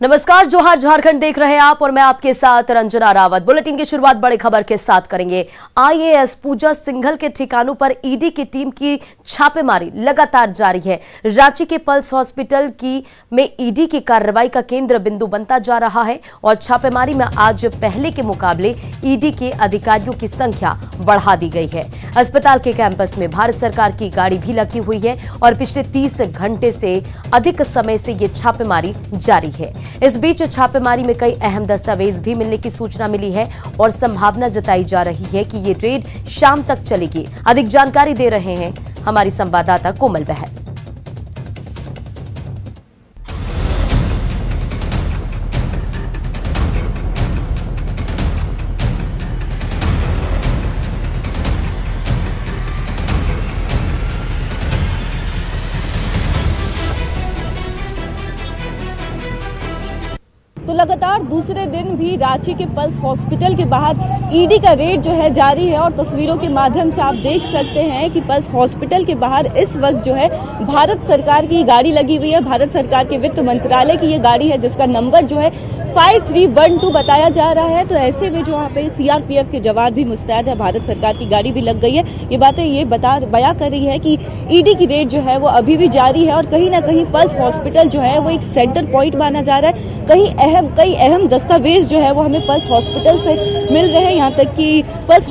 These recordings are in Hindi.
नमस्कार, जोहार झारखंड देख रहे हैं आप और मैं आपके साथ रंजना रावत। बुलेटिन की शुरुआत बड़ी खबर के साथ करेंगे। आईएएस पूजा सिंघल के ठिकानों पर ईडी की टीम की छापेमारी लगातार जारी है। रांची के पल्स हॉस्पिटल में ईडी की कार्रवाई का केंद्र बिंदु बनता जा रहा है और छापेमारी में आज पहले के मुकाबले ईडी के अधिकारियों की संख्या बढ़ा दी गई है। अस्पताल के कैंपस में भारत सरकार की गाड़ी भी लगी हुई है और पिछले 30 घंटे से अधिक समय से ये छापेमारी जारी है। इस बीच छापेमारी में कई अहम दस्तावेज भी मिलने की सूचना मिली है और संभावना जताई जा रही है कि ये रेड शाम तक चलेगी। अधिक जानकारी दे रहे हैं हमारी संवाददाता कोमल बहल। तो लगातार दूसरे दिन भी रांची के पल्स हॉस्पिटल के बाहर ईडी का रेड जो है जारी है और तस्वीरों के माध्यम से आप देख सकते हैं कि पल्स हॉस्पिटल के बाहर इस वक्त जो है भारत सरकार की गाड़ी लगी हुई है। भारत सरकार के वित्त मंत्रालय की ये गाड़ी है जिसका नंबर जो है 5312 बताया जा रहा है। तो ऐसे में जो यहाँ पे सीआरपीएफ के जवान भी मुस्तैद है, भारत सरकार की गाड़ी भी लग गई है। ये बातें ये बयां कर रही है कि ईडी की रेड जो है वो अभी भी जारी है और कहीं ना कहीं पल्स हॉस्पिटल जो है वो एक सेंटर पॉइंट माना जा रहा है। कई अहम दस्तावेज जो है वो हमें पल्स हॉस्पिटल से मिल रहे हैं। यहाँ तक कि पल्स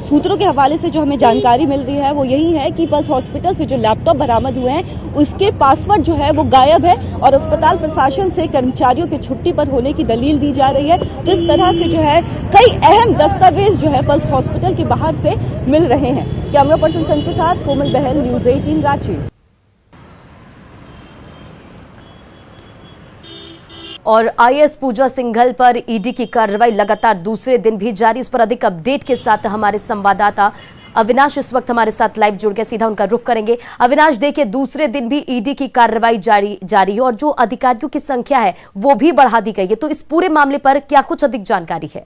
सूत्रों के हवाले से जो हमें जानकारी मिल रही है वो यही है कि पल्स हॉस्पिटल से जो लैपटॉप बरामद हुए हैं उसके पासवर्ड जो है वो गायब है और अस्पताल प्रशासन से कर्मचारियों की छुट्टी पर होने की दलील दी जा रही है। तो इस तरह से जो है कई अहम दस्तावेज जो है पल्स हॉस्पिटल के बाहर से मिल रहे हैं। कैमरा पर्सन सन के साथ कोमल बहल, न्यूज़ 18 रांची। और आईएएस पूजा सिंघल पर ईडी की कार्रवाई लगातार दूसरे दिन भी जारी। इस पर अधिक अपडेट के साथ हमारे संवाददाता अविनाश इस वक्त हमारे साथ लाइव जुड़ गए, सीधा उनका रुख करेंगे। अविनाश, देखिए दूसरे दिन भी ईडी की कार्रवाई जारी है और जो अधिकारियों की संख्या है वो भी बढ़ा दी गई है। तो इस पूरे मामले पर क्या कुछ अधिक जानकारी है?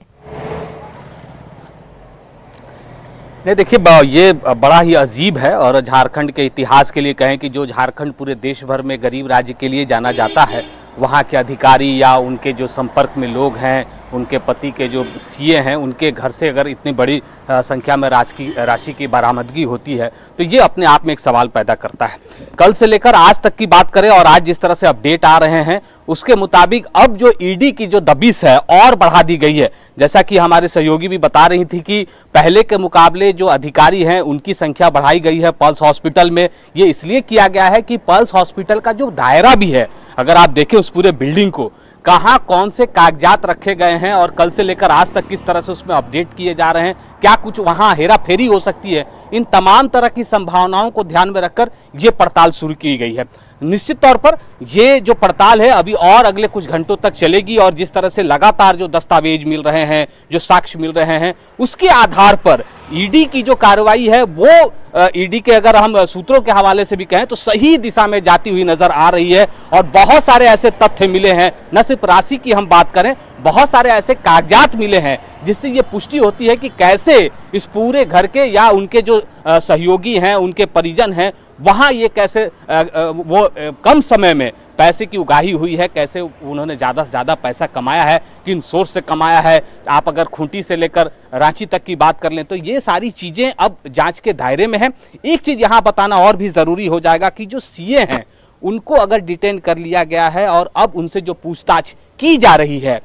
नहीं, देखिए ये बड़ा ही अजीब है और झारखंड के इतिहास के लिए कहें कि जो झारखंड पूरे देश भर में गरीब राज्य के लिए जाना जाता है, वहाँ के अधिकारी या उनके जो संपर्क में लोग हैं, उनके पति के जो सीए हैं, उनके घर से अगर इतनी बड़ी संख्या में राशि की बरामदगी होती है तो ये अपने आप में एक सवाल पैदा करता है। कल से लेकर आज तक की बात करें और आज जिस तरह से अपडेट आ रहे हैं उसके मुताबिक अब जो ईडी की जो दबिश है और बढ़ा दी गई है। जैसा कि हमारे सहयोगी भी बता रही थी कि पहले के मुकाबले जो अधिकारी हैं उनकी संख्या बढ़ाई गई है पल्स हॉस्पिटल में। ये इसलिए किया गया है कि पल्स हॉस्पिटल का जो दायरा भी है, अगर आप देखें उस पूरे बिल्डिंग को, कहां कौन से कागजात रखे गए हैं और कल से लेकर आज तक किस तरह से उसमें अपडेट किए जा रहे हैं, क्या कुछ वहां हेरा फेरी हो सकती है, इन तमाम तरह की संभावनाओं को ध्यान में रखकर ये पड़ताल शुरू की गई है। निश्चित तौर पर ये जो पड़ताल है अभी और अगले कुछ घंटों तक चलेगी और जिस तरह से लगातार जो दस्तावेज मिल रहे हैं, जो साक्ष्य मिल रहे हैं, उसके आधार पर ईडी की जो कार्रवाई है वो ईडी के अगर हम सूत्रों के हवाले से भी कहें तो सही दिशा में जाती हुई नजर आ रही है। और बहुत सारे ऐसे तथ्य मिले हैं, न सिर्फ राशि की हम बात करें, बहुत सारे ऐसे कागजात मिले हैं जिससे ये पुष्टि होती है कि कैसे इस पूरे घर के या उनके जो सहयोगी हैं, उनके परिजन हैं, वहां ये कैसे वो कम समय में पैसे की उगाही हुई है, कैसे उन्होंने ज़्यादा से ज़्यादा पैसा कमाया है, किन सोर्स से कमाया है। आप अगर खूंटी से लेकर रांची तक की बात कर लें तो ये सारी चीज़ें अब जांच के दायरे में हैं। एक चीज़ यहाँ बताना और भी ज़रूरी हो जाएगा कि जो सीए हैं उनको अगर डिटेन कर लिया गया है और अब उनसे जो पूछताछ की जा रही है,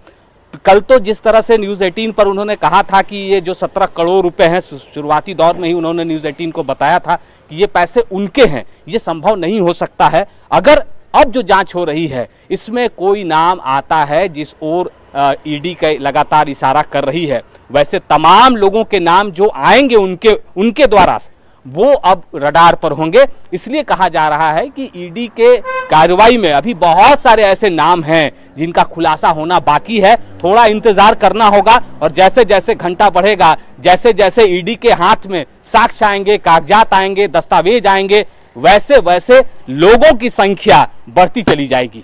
कल तो जिस तरह से न्यूज़ 18 पर उन्होंने कहा था कि ये जो 17 करोड़ रुपए हैं, शुरुआती दौर में ही उन्होंने न्यूज़ 18 को बताया था कि ये पैसे उनके हैं, ये संभव नहीं हो सकता है। अगर अब जो जांच हो रही है इसमें कोई नाम आता है जिस ओर ईडी का लगातार इशारा कर रही है, वैसे तमाम लोगों के नाम जो आएंगे उनके द्वारा वो अब रडार पर होंगे। इसलिए कहा जा रहा है कि ईडी के कार्रवाई में अभी बहुत सारे ऐसे नाम हैं जिनका खुलासा होना बाकी है। थोड़ा इंतजार करना होगा और जैसे जैसे घंटा बढ़ेगा, जैसे जैसे ईडी के हाथ में साक्ष्य आएंगे, कागजात आएंगे, दस्तावेज आएंगे, वैसे वैसे लोगों की संख्या बढ़ती चली जाएगी।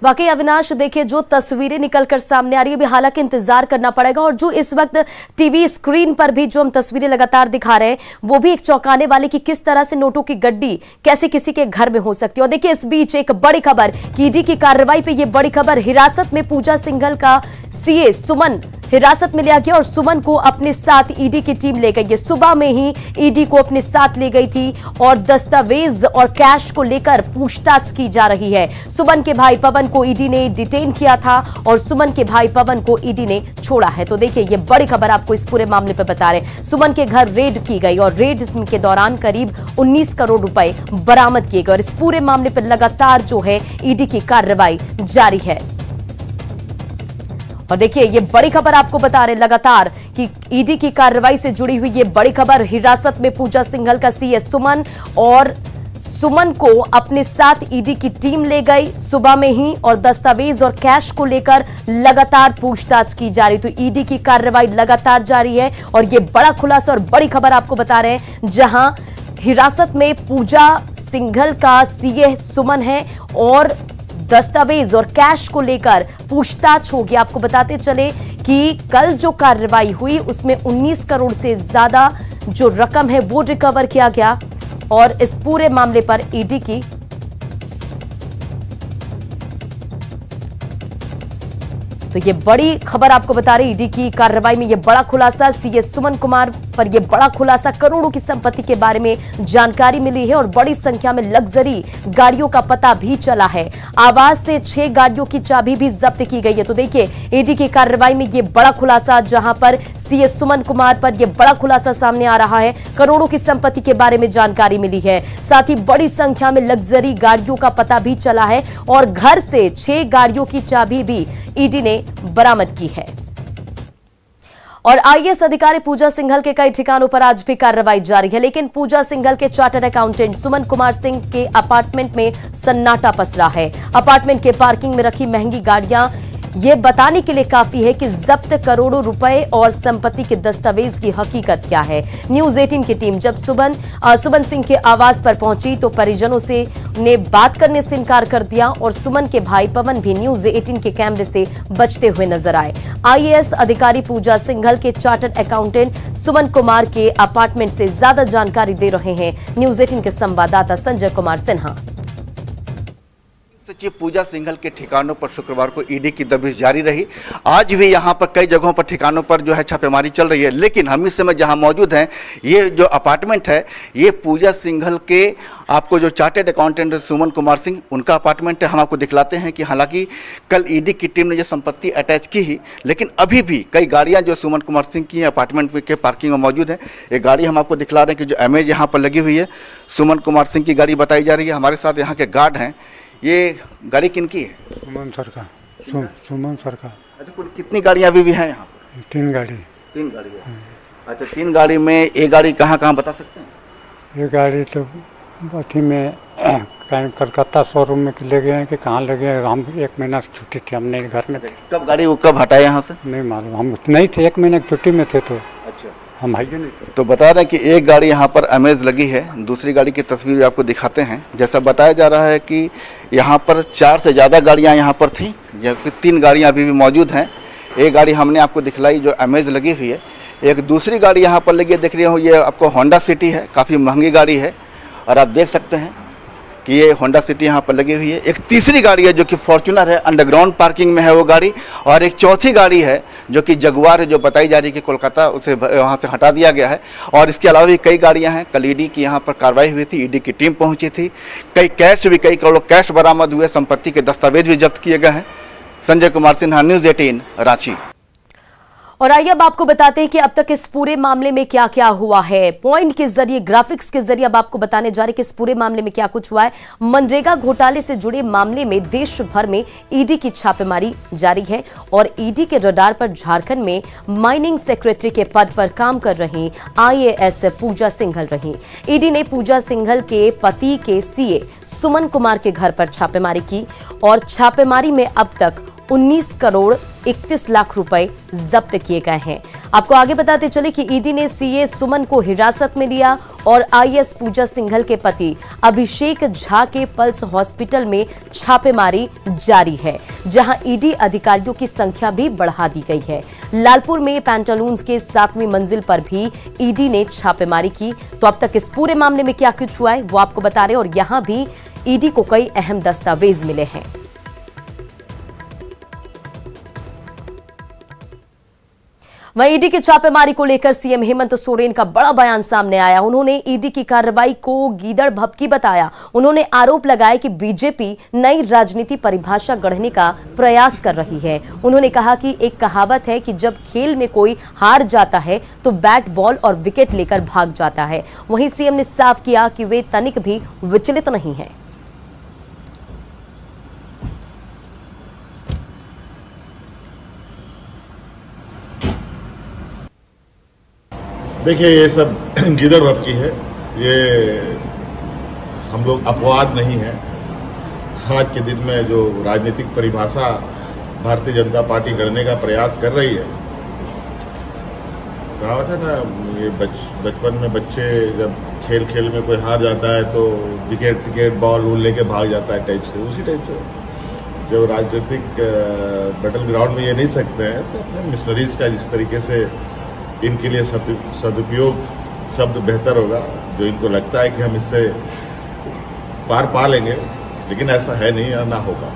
वाकई अविनाश, देखिए जो तस्वीरें निकलकर सामने आ रही है, अभी हालांकि इंतजार करना पड़ेगा, और जो इस वक्त टीवी स्क्रीन पर भी जो हम तस्वीरें लगातार दिखा रहे हैं वो भी एक चौंकाने वाली कि किस तरह से नोटों की गड्डी कैसे किसी के घर में हो सकती है। और देखिए इस बीच एक बड़ी खबर, ईडी की कार्रवाई पे ये बड़ी खबर, हिरासत में पूजा सिंघल का सीए सुमन हिरासत में लिया गया और सुमन को अपने साथ ईडी की टीम ले गई है। सुबह में ही ईडी को अपने साथ ले गई थी और दस्तावेज और कैश को लेकर पूछताछ की जा रही है। सुमन के भाई पवन को ईडी ने डिटेन किया था और सुमन के भाई पवन को ईडी ने छोड़ा है। तो देखिए ये बड़ी खबर आपको इस पूरे मामले पर बता रहे। सुमन के घर रेड की गई और रेड के दौरान करीब 19 करोड़ रुपए बरामद किए गए और इस पूरे मामले पर लगातार जो है ईडी की कार्रवाई जारी है। और देखिए ये बड़ी खबर आपको बता रहे लगातार कि ईडी की कार्रवाई से जुड़ी हुई ये बड़ी खबर, हिरासत में पूजा सिंघल का सीए सुमन और सुमन को अपने साथ ईडी की टीम ले गई सुबह में ही और दस्तावेज और कैश को लेकर लगातार पूछताछ की जा रही। तो ईडी की कार्रवाई लगातार जारी है और ये बड़ा खुलासा और बड़ी खबर आपको बता रहे हैं, जहां हिरासत में पूजा सिंघल का सीए सुमन है और दस्तावेज और कैश को लेकर पूछताछ होगी। आपको बताते चले कि कल जो कार्रवाई हुई उसमें 19 करोड़ से ज्यादा जो रकम है वो रिकवर किया गया और इस पूरे मामले पर ईडी की तो ये बड़ी खबर आपको बता रही, ईडी की कार्रवाई में ये बड़ा खुलासा, सीए सुमन कुमार पर ये बड़ा खुलासा, करोड़ों की संपत्ति के बारे में जानकारी मिली है और बड़ी संख्या में लग्जरी गाड़ियों का पता भी चला है। आवाज से 6 गाड़ियों की चाबी भी जब्त की गई है। तो देखिए ईडी की कार्रवाई में ये बड़ा खुलासा, जहां पर सीए सुमन कुमार पर यह बड़ा खुलासा सामने आ रहा है, करोड़ों की संपत्ति के बारे में जानकारी मिली है, साथ ही बड़ी संख्या में लग्जरी गाड़ियों का पता भी चला है और घर से 6 गाड़ियों की चाबी भी ईडी ने बरामद की है। और आईएएस अधिकारी पूजा सिंघल के कई ठिकानों पर आज भी कार्रवाई जारी है, लेकिन पूजा सिंघल के चार्टर्ड अकाउंटेंट सुमन कुमार सिंह के अपार्टमेंट में सन्नाटा पसरा है। अपार्टमेंट के पार्किंग में रखी महंगी गाड़ियां ये बताने के लिए काफी है कि जब्त करोड़ों रुपए और संपत्ति के दस्तावेज की हकीकत क्या है। न्यूज 18 की टीम जब सुमन सिंह के आवास पर पहुंची तो परिजनों से ने बात करने से इनकार कर दिया और सुमन के भाई पवन भी न्यूज 18 के कैमरे से बचते हुए नजर आए। आईएएस अधिकारी पूजा सिंघल के चार्टर्ड अकाउंटेंट सुमन कुमार के अपार्टमेंट से ज्यादा जानकारी दे रहे हैं न्यूज 18 के संवाददाता संजय कुमार सिन्हा। सचिव पूजा सिंघल के ठिकानों पर शुक्रवार को ईडी की दबिश जारी रही। आज भी यहां पर कई जगहों पर ठिकानों पर जो है छापेमारी चल रही है, लेकिन हम इस समय जहां मौजूद हैं ये जो अपार्टमेंट है ये पूजा सिंघल के आपको जो चार्टर्ड अकाउंटेंट सुमन कुमार सिंह उनका अपार्टमेंट है। हम आपको दिखलाते हैं कि हालांकि कल ईडी की टीम ने जो संपत्ति अटैच की ही, लेकिन अभी भी कई गाड़ियां जो सुमन कुमार सिंह की अपार्टमेंट के पार्किंग में मौजूद है। एक गाड़ी हम आपको दिखला रहे हैं कि जो एमएज यहाँ पर लगी हुई है, सुमन कुमार सिंह की गाड़ी बताई जा रही है। हमारे साथ यहाँ के गार्ड हैं। ये गाड़ी किनकी है? सुमन सर का। सुमन सर का। अच्छा, कुल कितनी गाड़ियाँ अभी भी हैं यहाँ पर? 3 गाड़ी। 3 गाड़ी है। अच्छा, 3 गाड़ी में एक गाड़ी कहाँ कहाँ बता सकते हैं? ये गाड़ी तो अथी में कहीं कलकत्ता शोरूम में ले गए हैं कि कहाँ लगे हैं। हम 1 महीना से छुट्टी थी, हमने घर में थे। कब गाड़ी वो कब हटाए यहाँ से? नहीं मालूम, हम नहीं थे, 1 महीने की छुट्टी में थे तो अच्छा हम हाइजे नहीं थे। तो बता रहे हैं कि एक गाड़ी यहाँ पर अमेज लगी है, दूसरी गाड़ी की तस्वीर आपको दिखाते हैं। जैसा बताया जा रहा है कि यहाँ पर 4 से ज़्यादा गाड़ियाँ यहाँ पर थी, जबकि 3 गाड़ियाँ अभी भी मौजूद हैं। एक गाड़ी हमने आपको दिखलाई जो अमेज लगी हुई है, एक दूसरी गाड़ी यहाँ पर लगी है, देख रहे हो ये आपको होंडा सिटी है, काफ़ी महंगी गाड़ी है और आप देख सकते हैं कि ये होंडा सिटी यहाँ पर लगी हुई है। एक तीसरी गाड़ी है जो कि फॉर्च्यूनर है, अंडरग्राउंड पार्किंग में है वो गाड़ी, और एक चौथी गाड़ी है जो कि जगुआर है, जो बताई जा रही है कि कोलकाता उसे वहाँ से हटा दिया गया है। और इसके अलावा भी कई गाड़ियाँ हैं। कल ईडी की यहाँ पर कार्रवाई हुई थी, ईडी की टीम पहुँची थी, कई करोड़ों कैश बरामद हुए, संपत्ति के दस्तावेज भी जब्त किए गए हैं। संजय कुमार सिन्हा, न्यूज़ 18 रांची। और आइए अब आपको बताते हैं कि अब तक इस पूरे मामले में क्या क्या हुआ है। पॉइंट के जरिए, ग्राफिक्स के जरिए अब आपको बताने जा रहे हैं कि इस पूरे मामले में क्या कुछ हुआ है। मनरेगा घोटाले से जुड़े मामले में देश भर में ईडी की छापेमारी जारी है और ईडी के रडार पर झारखंड में माइनिंग सेक्रेटरी के पद पर काम कर रही आईएएस पूजा सिंघल रही। ईडी ने पूजा सिंघल के पति के सीए सुमन कुमार के घर पर छापेमारी की और छापेमारी में अब तक 19 करोड़ 31 लाख रुपए जब्त किए गए हैं। आपको आगे बताते चले कि ईडी ने सीए सुमन को हिरासत में लिया और आईएएस पूजा सिंघल के पति अभिषेक झा के पल्स हॉस्पिटल में छापेमारी जारी है, जहां ईडी अधिकारियों की संख्या भी बढ़ा दी गई है। लालपुर में पैंटालून्स के 7वीं मंजिल पर भी ईडी ने छापेमारी की। तो अब तक इस पूरे मामले में क्या कुछ हुआ है वो आपको बता रहे हैं, और यहां भी ईडी को कई अहम दस्तावेज मिले हैं। वहीं ईडी की छापेमारी को लेकर सीएम हेमंत सोरेन का बड़ा बयान सामने आया। उन्होंने ईडी की कार्रवाई को गीदड़ भभकी बताया। उन्होंने आरोप लगाया कि बीजेपी नई राजनीति परिभाषा गढ़ने का प्रयास कर रही है। उन्होंने कहा कि एक कहावत है कि जब खेल में कोई हार जाता है तो बैट बॉल और विकेट लेकर भाग जाता है। वहीं सीएम ने साफ किया कि वे तनिक भी विचलित नहीं है। देखिए, ये सब गिदड़ भभकी है, ये हम लोग अपवाद नहीं है। आज के दिन में जो राजनीतिक परिभाषा भारतीय जनता पार्टी गढ़ने का प्रयास कर रही है, कहा था ना, ये बचपन में बच्चे जब खेल खेल में कोई हार जाता है तो विकेट बॉल लेके भाग जाता है, टाइप से, उसी टाइप से जब राजनीतिक बैटल ग्राउंड में ये नहीं सकते हैं तो अपने मिशनरीज का जिस तरीके से इनके लिए सदुपयोग शब्द बेहतर होगा, जो इनको लगता है कि हम इससे पार पा लेंगे, लेकिन ऐसा है नहीं या ना होगा।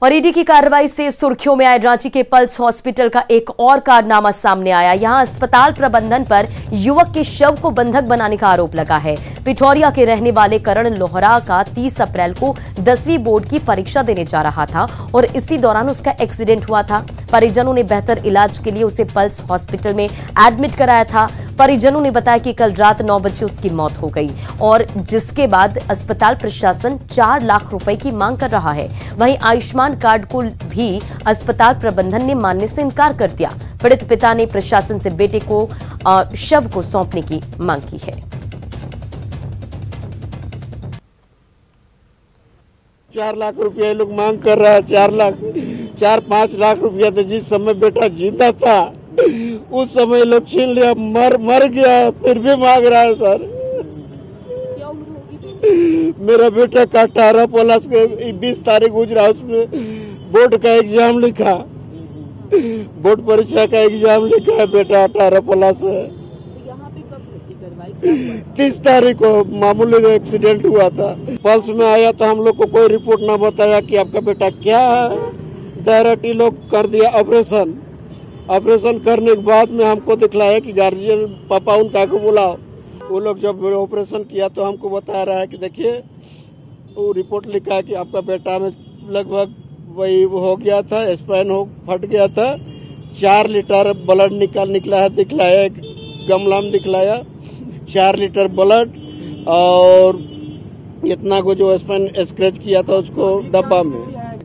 और ईडी की कार्रवाई से सुर्खियों में आए रांची के पल्स हॉस्पिटल का एक और कारनामा सामने आया। यहां अस्पताल प्रबंधन पर युवक के शव को बंधक बनाने का आरोप लगा है। पिठौरिया के रहने वाले करण लोहरा का 30 अप्रैल को 10वीं बोर्ड की परीक्षा देने जा रहा था और इसी दौरान उसका एक्सीडेंट हुआ था। परिजनों ने बेहतर इलाज के लिए उसे पल्स हॉस्पिटल में एडमिट कराया था। परिजनों ने बताया कि कल रात 9 बजे उसकी मौत हो गई और जिसके बाद अस्पताल प्रशासन 4 लाख रुपए की मांग कर रहा है। वहीं आयुष्मान कार्ड को भी अस्पताल प्रबंधन ने मानने से इनकार कर दिया। पीड़ित पिता ने प्रशासन से बेटे को शव को सौंपने की मांग की है। 4 लाख रुपया लोग मांग कर रहा है। 4-5 लाख रुपया तो जिस समय बेटा जिंदा था उस समय लोग छीन लिया, मर गया, फिर भी मांग रहा है। सर, मेरा बेटा का 18 प्लस के 20 तारीख गुजरा, उसमें बोर्ड का एग्जाम लिखा, बोर्ड परीक्षा का एग्जाम लिखा है, बेटा 18 प्लस है। 30 तारीख को मामूली एक्सीडेंट हुआ था। पल्स में आया तो हम लोग को कोई रिपोर्ट ना बताया कि आपका बेटा क्या है। डायरेक्ट ही लोग कर दिया ऑपरेशन करने के बाद में हमको दिखलाया कि गार्जियन पापा उनका को बुलाओ। वो लोग जब ऑपरेशन किया तो हमको बता रहा है कि देखिए वो रिपोर्ट लिखा है कि आपका बेटा में लगभग वही हो गया था, स्पाइन फट गया था। 4 लीटर ब्लड निकला है, दिखलाया, एक गमला में दिखलाया 4 लीटर ब्लड, और इतना को जो स्पाइन स्क्रैच किया था उसको डब्बा में।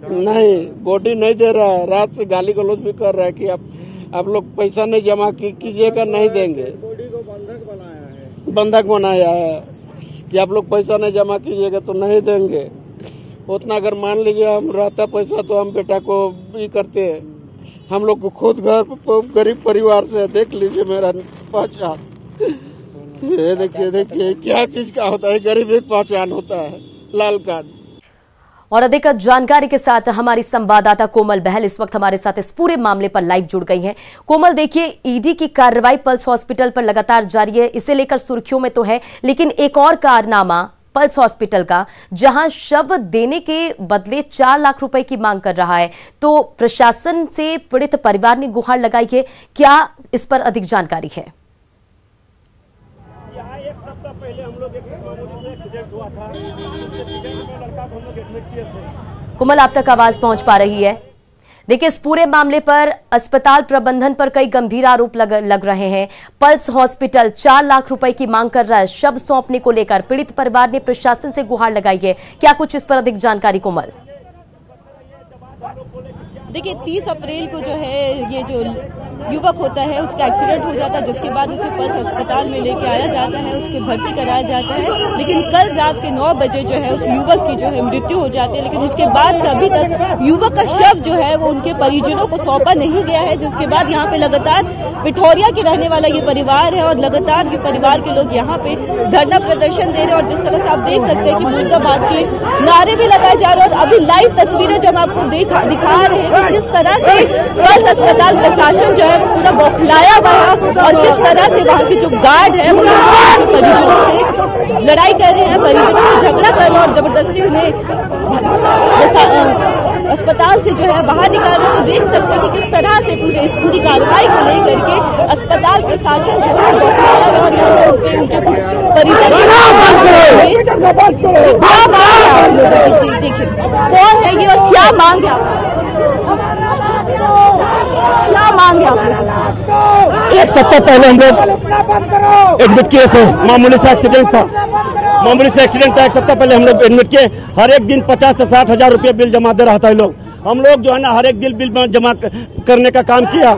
नहीं, बॉडी नहीं दे रहा है। रात से गाली गलौज भी कर रहा है कि आप लोग पैसा नहीं जमा कीजिएगा, नहीं देंगे। बॉडी को बंधक बनाया है कि आप लोग पैसा नहीं जमा कीजिएगा तो नहीं देंगे। उतना अगर मान लीजिए हम रहता पैसा तो हम बेटा को भी करते हैं। हम लोग को खुद घर गरीब परिवार से, देख लीजिए मेरा पहचान, ये देखिए क्या चीज का होता है, गरीबी पहचान होता है, लाल कार्ड। और अधिक जानकारी के साथ हमारी संवाददाता कोमल बहल इस वक्त हमारे साथ इस पूरे मामले पर लाइव जुड़ गई हैं। कोमल, देखिए, ईडी की कार्रवाई पल्स हॉस्पिटल पर लगातार जारी है, इसे लेकर सुर्खियों में तो है, लेकिन एक और कारनामा पल्स हॉस्पिटल का, जहां शव देने के बदले 4 लाख रुपए की मांग कर रहा है। तो प्रशासन से पीड़ित परिवार ने गुहार लगाई है, क्या इस पर अधिक जानकारी है? कोमल, आप तक आवाज पहुंच पा रही है? देखिए, इस पूरे मामले पर अस्पताल प्रबंधन पर कई गंभीर आरोप लग रहे हैं। पल्स हॉस्पिटल 4 लाख रुपए की मांग कर रहा है। शव सौंपने को लेकर पीड़ित परिवार ने प्रशासन से गुहार लगाई है। क्या कुछ इस पर अधिक जानकारी, कोमल? देखिए 30 अप्रैल को जो है ये जो युवक होता है उसका एक्सीडेंट हो जाता है, जिसके बाद उसे पल्स अस्पताल में लेके आया जाता है, उसके भर्ती कराया जाता है। लेकिन कल रात के 9 बजे जो है उस युवक की जो है मृत्यु हो जाती है। लेकिन उसके बाद से अभी तक युवक का शव जो है वो उनके परिजनों को सौंपा नहीं गया है, जिसके बाद यहाँ पे लगातार पिठौरिया के रहने वाला ये परिवार है और लगातार ये परिवार के लोग यहाँ पे धरना प्रदर्शन दे रहे हैं। और जिस तरह से आप देख सकते हैं कि मुर्दाबाद के नारे भी लगाए जा रहे हैं। और अभी लाइव तस्वीरें जब आपको दिखा रहे हैं कि किस तरह से पल्स अस्पताल प्रशासन जो है वो पूरा बौखलाया हुआ है और किस तरह से वहाँ के जो गार्ड है वो परिजनों से लड़ाई कर रहे हैं, परिजनों से झगड़ा कर रहे हैं और जबरदस्ती उन्हें अस्पताल से जो है बाहर निकाल रहे हैं। तो देख सकते हैं कि किस तरह से इस पूरी कार्रवाई को लेकर के अस्पताल प्रशासन जो है बौखलाया हुआ और यहाँ पे उनके कुछ परिजन देखिए कौन है ये और क्या मांग है क्या मांग है आप? एक सप्ताह पहले हम लोग एडमिट किए थे, मामूली से एक्सीडेंट था, एक सप्ताह पहले हम लोग एडमिट किए। हर एक दिन 50 से 60 हजार रुपये बिल जमा दे रहा था लोग। हम लोग जो है ना हर एक दिन बिल जमा करने का काम किया,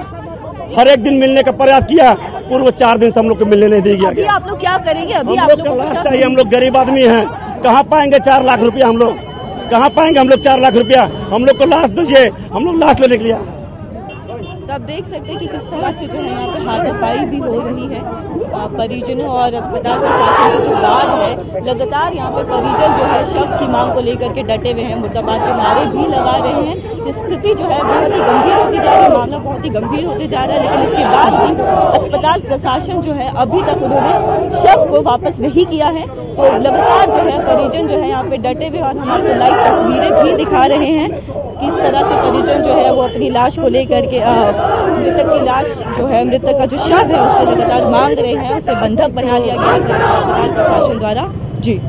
हर एक दिन मिलने का प्रयास किया। पूर्व 4 दिन से हम लोग को मिलने नहीं दिया गया। आप लोग क्या करेंगे? अभी हम लोग का लाश चाहिए। हम लोग गरीब आदमी हैं, कहाँ पाएंगे 4 लाख रुपया? हम लोग कहाँ पाएंगे? हम लोग 4 लाख रुपया? हम लोग को लाश दीजिए, हम लोग लाश लेने के लिए। तो आप देख सकते हैं कि किस तरह से जो है यहाँ पे हाथापाई भी हो रही है। परिजनों और अस्पताल प्रशासन के जो गार्ड है लगातार यहाँ पे परिजन जो है शव की मांग को लेकर के डटे हुए हैं, मुर्दाबाद के नारे भी लगा रहे हैं। स्थिति जो है बहुत ही गंभीर होती जा रही है, मामला बहुत ही गंभीर होते जा रहा है। लेकिन इसके बाद भी अस्पताल प्रशासन जो है अभी तक उन्होंने शव को वापस नहीं किया है। तो लगातार जो है परिजन जो है यहाँ पे डटे हुए और हम आपको लाइव तस्वीरें भी दिखा रहे हैं किस तरह से परिजन जो है वो अपनी लाश को लेकर के मृतक की लाश जो है मृतक का जो शव है उससे लगातार मांग रहे हैं, उसे बंधक बना लिया गया है अस्पताल प्रशासन द्वारा। जी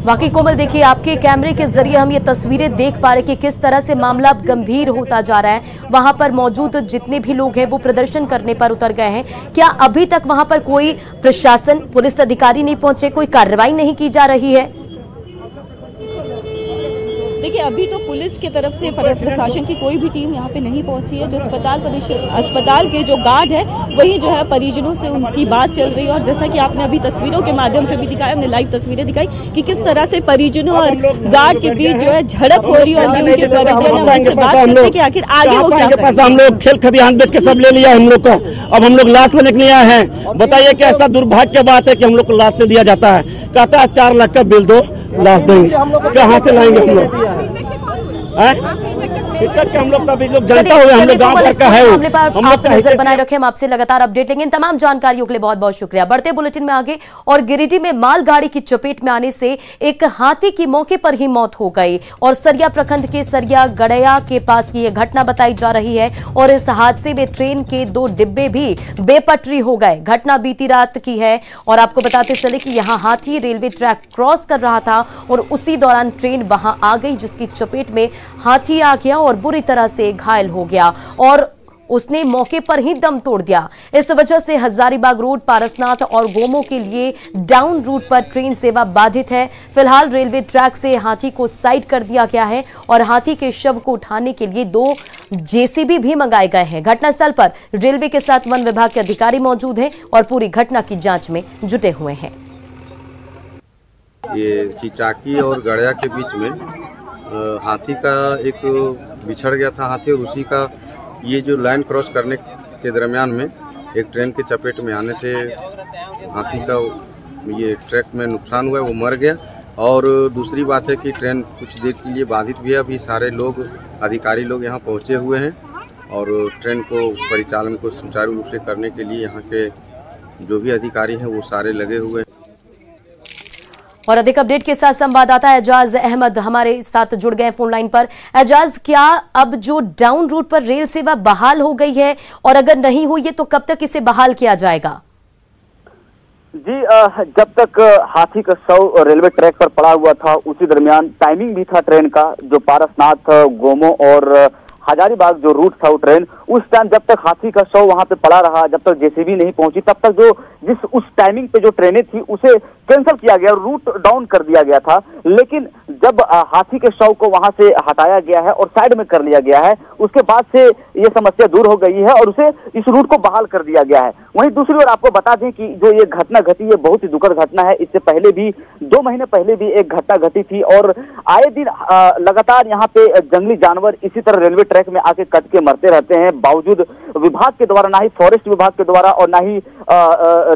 वाकई कोमल, देखिए आपके कैमरे के जरिए हम ये तस्वीरें देख पा रहे कि किस तरह से मामला गंभीर होता जा रहा है। वहां पर मौजूद जितने भी लोग हैं वो प्रदर्शन करने पर उतर गए हैं। क्या अभी तक वहां पर कोई प्रशासन, पुलिस अधिकारी नहीं पहुंचे, कोई कार्रवाई नहीं की जा रही है? देखिए अभी तो पुलिस की तरफ से प्रशासन की कोई भी टीम यहाँ पे नहीं पहुंची है। जो अस्पताल के जो गार्ड है वही जो है परिजनों से उनकी बात चल रही है। और जैसा कि आपने अभी तस्वीरों के माध्यम से भी दिखाया, हमने लाइव तस्वीरें दिखाई कि किस तरह से परिजनों और गार्ड के बीच जो है झड़प हो रही है। और उनके परिजन उनसे बात करते हैं कि आखिर आगे वो क्या करें। हम लोग खेल खलिहान बेच के सब ले लिया हम लोग का, अब हम लोग लाश लेने के लिए आए हैं। बताइए कि ऐसा दुर्भाग्य की बात है कि हम लोग को लाश नहीं दिया जाता है। कहता है 4 लाख का बिल दो, लाश देंगे। कहाँ से लाएंगे हम लोग? हम लोग सभी लोग जनता हुए, हम लोग गांव का है। मामले पर आप नजर बनाए रखें, हम आपसे लगातार अपडेट लेंगे। इन तमाम जानकारियों के लिए बहुत बहुत शुक्रिया। बढ़ते बुलेटिन में आगे, और गिरिडीह में मालगाड़ी की चपेट में आने से एक हाथी की मौके पर ही मौत हो गई। और सरिया प्रखंड के सरिया गड़या के पास की यह घटना बताई जा रही है। और इस हादसे में ट्रेन के 2 डिब्बे भी बेपटरी हो गए। घटना बीती रात की है और आपको बताते चले कि यहाँ हाथी रेलवे ट्रैक क्रॉस कर रहा था और उसी दौरान ट्रेन वहां आ गई, जिसकी चपेट में हाथी आ गया और बुरी तरह से घायल हो गया और उसने मौके पर ही दम तोड़ दिया। इस वजह से हजारीबाग रोड, पारसनाथ और गोमो के लिए डाउन रूट पर ट्रेन सेवा बाधित है। फिलहाल रेलवे ट्रैक से हाथी को साइड कर दिया गया है और हाथी के शव को उठाने के लिए 2 जेसीबी भी मंगाए गए हैं। घटनास्थल पर रेलवे के साथ वन विभाग के अधिकारी मौजूद हैं और पूरी घटना की जांच में जुटे हुए हैं। ये चिचाकी और गड़या के बीच में हाथी का एक बिछड़ गया था हाथी, और उसी का ये जो लाइन क्रॉस करने के दरमियान में एक ट्रेन के चपेट में आने से हाथी का ये ट्रैक में नुकसान हुआ है, वो मर गया। और दूसरी बात है कि ट्रेन कुछ देर के लिए बाधित भी है। अभी सारे लोग, अधिकारी लोग यहाँ पहुँचे हुए हैं और ट्रेन को परिचालन को सुचारू रूप से करने के लिए यहाँ के जो भी अधिकारी हैं वो सारे लगे हुए हैं। और अधिक अपडेट के साथ संवाददाता एजाज अहमद हमारे साथ जुड़ गए फोन लाइन पर। एजाज, क्या अब जो डाउन रूट पर रेल सेवा बहाल हो गई है, और अगर नहीं हुई है तो कब तक इसे बहाल किया जाएगा? जी, जब तक हाथी का शव रेलवे ट्रैक पर पड़ा हुआ था उसी दरमियान टाइमिंग भी था ट्रेन का, जो पारसनाथ, गोमो और हजारीबाग जो रूट था वो ट्रेन उस टाइम जब तक हाथी का शव वहां पे पड़ा रहा, जब तक जेसीबी नहीं पहुंची, तब तक जिस उस टाइमिंग पे जो ट्रेनें थी उसे कैंसिल किया गया, रूट डाउन कर दिया गया था। लेकिन जब हाथी के शव को वहां से हटाया गया है और साइड में कर लिया गया है, उसके बाद से ये समस्या दूर हो गई है और उसे इस रूट को बहाल कर दिया गया है। वहीं दूसरी ओर आपको बता दें कि जो ये घटना घटी, ये बहुत ही दुखद घटना है। इससे पहले भी 2 महीने पहले भी एक घटना घटी थी और आए दिन लगातार यहाँ पे जंगली जानवर इसी तरह रेलवे ट्रैक में आके कट के मरते रहते हैं। बावजूद विभाग के द्वारा, ना ही फॉरेस्ट विभाग के द्वारा और ना ही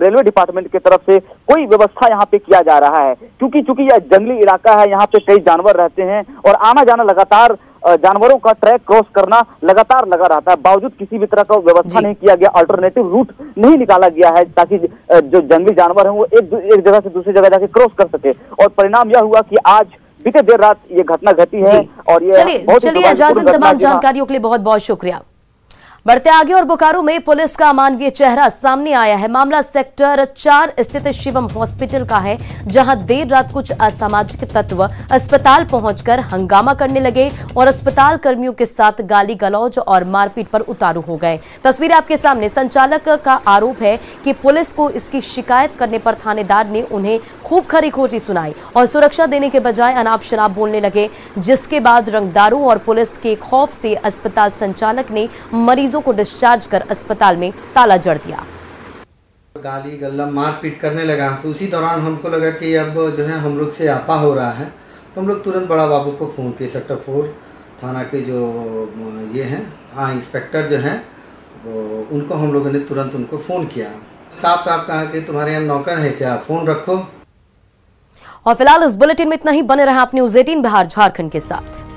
रेलवे डिपार्टमेंट की तरफ से कोई व्यवस्था यहाँ पे किया जा रहा है, क्योंकि यह जंगली इलाका है, यहाँ पे कई जानवर रहते हैं और आना जाना लगातार, जानवरों का ट्रैक क्रॉस करना लगातार लगा रहता है। बावजूद किसी भी तरह का व्यवस्था नहीं किया गया, अल्टरनेटिव रूट नहीं निकाला गया है ताकि जो जंगली जानवर हैं वो एक जगह से दूसरी जगह जाके क्रॉस कर सके। और परिणाम यह हुआ कि आज बीते देर रात ये घटना घटी है और ये चलिए इजाजत, तमाम जानकारियों के लिए बहुत बहुत शुक्रिया। बढ़ते आगे और बोकारो में पुलिस का अमानवीय चेहरा सामने आया है। मामला सेक्टर 4 स्थित शिवम हॉस्पिटल का है, जहां देर रात कुछ असामाजिक तत्व अस्पताल पहुंचकर हंगामा करने लगे और अस्पताल कर्मियों के साथ गाली गलौज और मारपीट पर उतारू हो गए। तस्वीर आपके सामने। संचालक का आरोप है कि पुलिस को इसकी शिकायत करने पर थानेदार ने उन्हें खूब खरी खोटी सुनाई और सुरक्षा देने के बजाय अनाप शनाप बोलने लगे, जिसके बाद रंगदारों और पुलिस के खौफ से अस्पताल संचालक ने मरीजों को डिस्चार्ज कर अस्पताल में ताला जड़ दिया। गाली गल्ला मारपीट करने लगा, तो उसी दौरान हमको लगा कि अब जो है हम लोग से आपा हो रहा है, तो हम लोग तुरंत बड़ा बाबू को फ़ोन किए। सेक्टर 4 थाना के जो ये हैं इंस्पेक्टर जो हैं वो, उनको हम लोगों ने तुरंत उनको फ़ोन किया। साफ साफ कहा कि तुम्हारे यहाँ नौकर है क्या, फ़ोन रखो। और फिलहाल इस बुलेटिन में इतना ही। बने रहे आप न्यूज़ 18 बिहार झारखंड के साथ।